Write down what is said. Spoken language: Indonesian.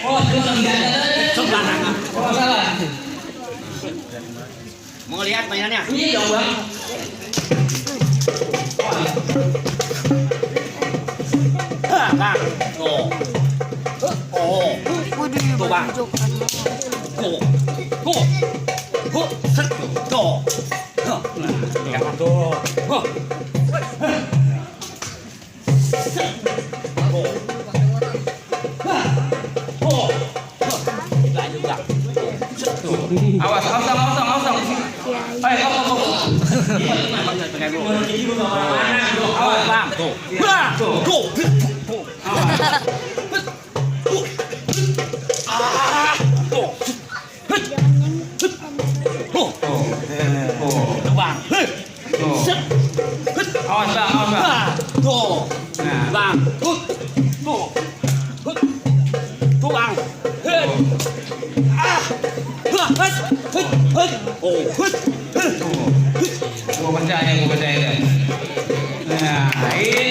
Oh, Sembarang. oh salah. Mau lihat mainannya? Ini dong bang. Bang. Tuh. Oh. Tuh bang. Tuh. Tuh. Tuh. Tuh. Tuh. Tuh. Awas, awas. Ayo, Awas bang. Tuh. Tuh. Bang. awas bang. Tuh. Bang. Tuh. Tuh bang. Gua percaya. Nah, ini